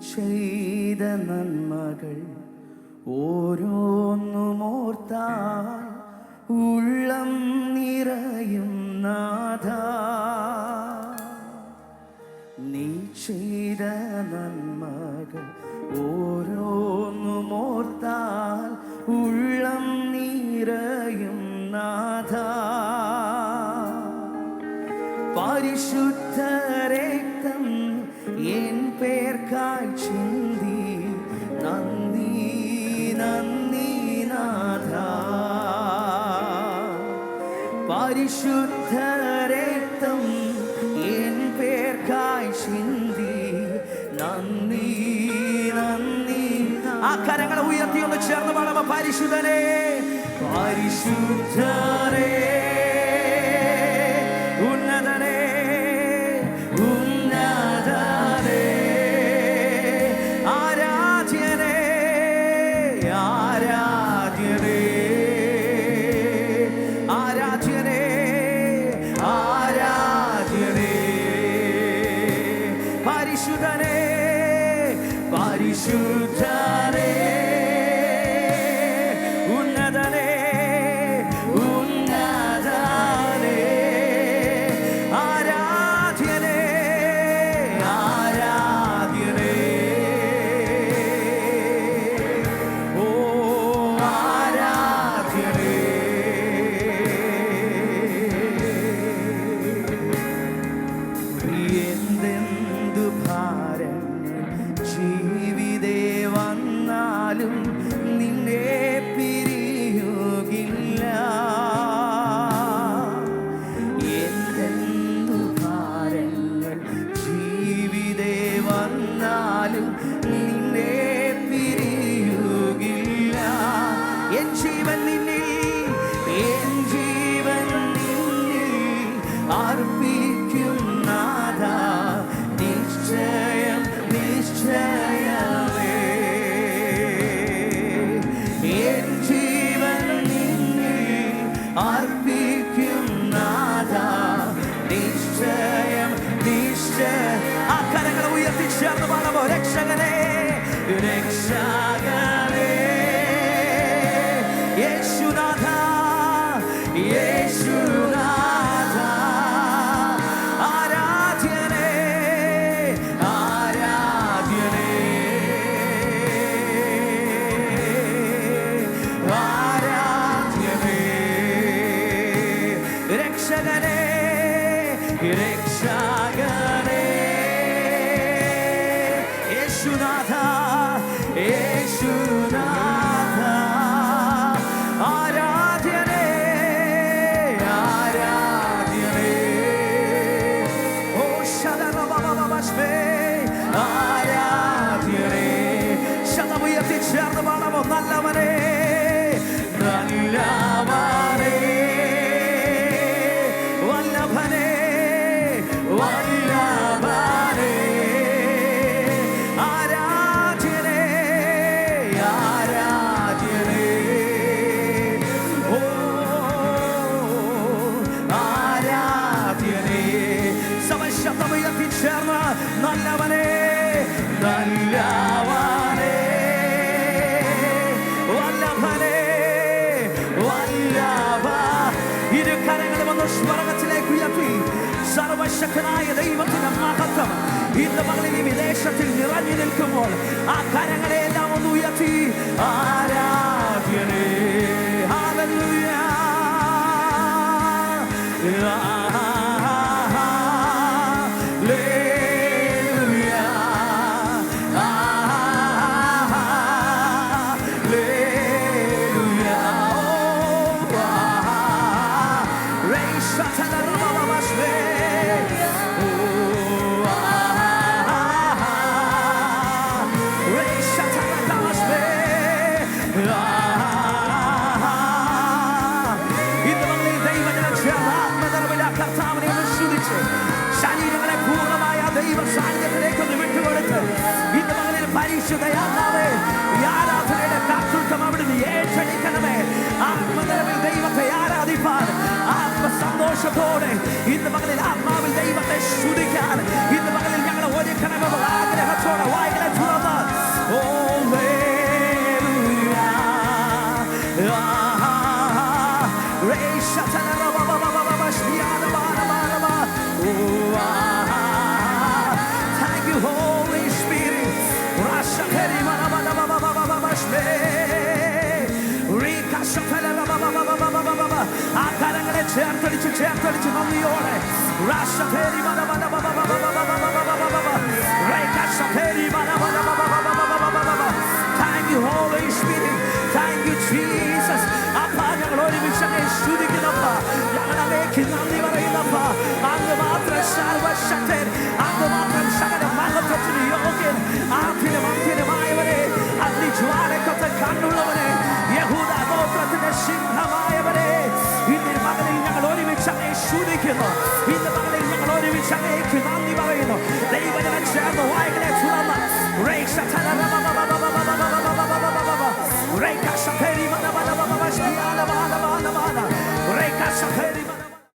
ചെയ്ത നന്മകൾ ഓരോന്നുമോർത്താൽ ഉള്ളം നിറയും നാഥാ. നീ ചെയ്ത നന്മകൾ ഓരോന്നുമോർത്താൽ ഉള്ളം നിറയും നാഥാ. പരിശുദ്ധ രക്തം എൻ പേർക്കായി ചിന്തി നന്ദി നന്ദി നാഥാ. പരിശുദ്ധ രക്തം എൻ പേർക്കായി ചിന്തി നന്ദി നന്ദി. ആ കരങ്ങളെ ഉയർത്തി ഒന്ന് ചേർന്ന് പാടാമോ? പരിശുദ്ധനെ പരിശുദ്ധനെ ഉന്നതനെ ഉന്നതനെ ആരാധ്യനെ ആരാധ്യനെ ആരാധ്യനെ ആരാധ്യനെ പരിശുദ്ധനെ പരിശുദ്ധനെ ഉന്നതനെ ഉന്നതനെ ആരാധ്യനെ ആരാധ്യനെ ഓ ആരാധ്യനെ. എന്തെന്തു ഭാരങ്ങൾ ജീവിതേ വന്നാലും നിന്നെ പിരിയുകില്ല. എന്തെന്തു ഭാരങ്ങൾ ജീവിതേ വന്നാലും നിന്നെ പിരിയുകില്ല. എൻ ജീവൻ നിന്നിൽ എൻ ജീവൻ നിന്നിൽ അർപ്പിക്കും നാഥാ. നിശ്ചയം നിശ്ചയമേ എൻ ജീവൻ നിന്നിൽ അർപ്പിക്കും നാഥാ. നിശ്ചയം നിശ്ചയം. ആ കരങ്ങളെ ഉയർത്തി ചേർന്ന് പാടാമോ? രക്ഷകനെ രക്ഷകനെ യേശുനാഥ യേശുനാഥ ആരാധ്യനെ ആരാധ്യനെ ആരാധ്യനെ രക്ഷകനെ രക്ഷകനെ യേശുനാഥ യേശുനാഥ ആരാധ്യനെ ആരാധ്യനെ ഓ ശതനബബബബസ്മേ ആരാധ്യനെ. ശതമുയർത്തി ചേർന്ന് പാടാമോ? നല്ലവനെ നല്ലവനെ വല്ലഭനെ വല്ലഭനെ ആരാധ്യനെ ആരാധ്യനെ ഓ ആരാധ്യനെ. സമശബ്ദമുയർത്തി ചേർന്ന് നല്ലവനെ നല്ലവനെ വല്ലഭനെ വല്ലഭ. ഇരു കരങ്ങളും ഒന്ന് സ്വർഗത്തിലേക്ക് ഉയർത്തി സർവശക്തനായ ദൈവത്തിന്റെ മഹത്വം ഇന്ന് പകലിൽ ഈ വിദേശത്തിൽ നിറഞ്ഞു നിൽക്കുമ്പോൾ ആ കരങ്ങളെല്ലാം ഒന്ന് ഉയർത്തി ആരാധ്യനെ ഹല്ലേലൂയ ശരീരങ്ങളെ പൂർണ്ണമായ ദൈവ സാന്നിധ്യത്തിലേക്ക് ഒന്ന് വിട്ടുകൊടുത്ത് ഇന്ന് പകലിൽ പരിശുദ്ധയാണേ ഈ ആരാധനയുടെ കാറ്റും അവിടുന്ന് ഏറ്റെടുക്കണമേ. ആത്മനിറവിൽ ദൈവത്തെ ആരാധിപ്പാൻ ആത്മസന്തോഷത്തോടെ ഇന്ന് പകലിൽ ആത്മാവിൽ ദൈവത്തെ സ്തുതിക്കാൻ ഇന്ന് പകലിൽ ഞങ്ങൾ ഒരുക്കണമെന്നുള്ള ആഗ്രഹത്തോടെ വായികളെ ചേർത്തടിച്ച് നന്ദിയോടെ Thank you, Holy Spirit. Thank you, Jesus. അപ്പാ ഞങ്ങൾ ഒരുമിച്ച് അങ്ങേ സ്തുതിക്കുന്നപ്പാ, ഞങ്ങൾ അങ്ങേക്ക് നന്ദി പറയുന്നപ്പാ. അങ്ങ് മാത്രം സർവശക്തൻ, അങ്ങ് മാത്രം സകല മഹത്വത്തിന് യോഗ്യൻ. ആദ്യമായവരെ, അഗ്നിജ്വാലക്കൊത്ത കണ്ണുള്ളവരെ, യഹൂദ ഗോത്രത്തിന്റെ സിംഹമായവരെ, ഇന്ന് മകളിൽ ഞങ്ങൾ ഒരുമിച്ച് അങ്ങേ സ്തുതിക്കുന്നു. ഇന്ന് മകളിൽ ഞങ്ങൾ ഒരുമിച്ച് അങ്ങേക്ക് നന്ദി പറയുന്നു. ദൈവജനം ചേർന്ന് വായ്കളെ തുറന്ന് Reka Shaperi Mana Mana Mana Mana Mana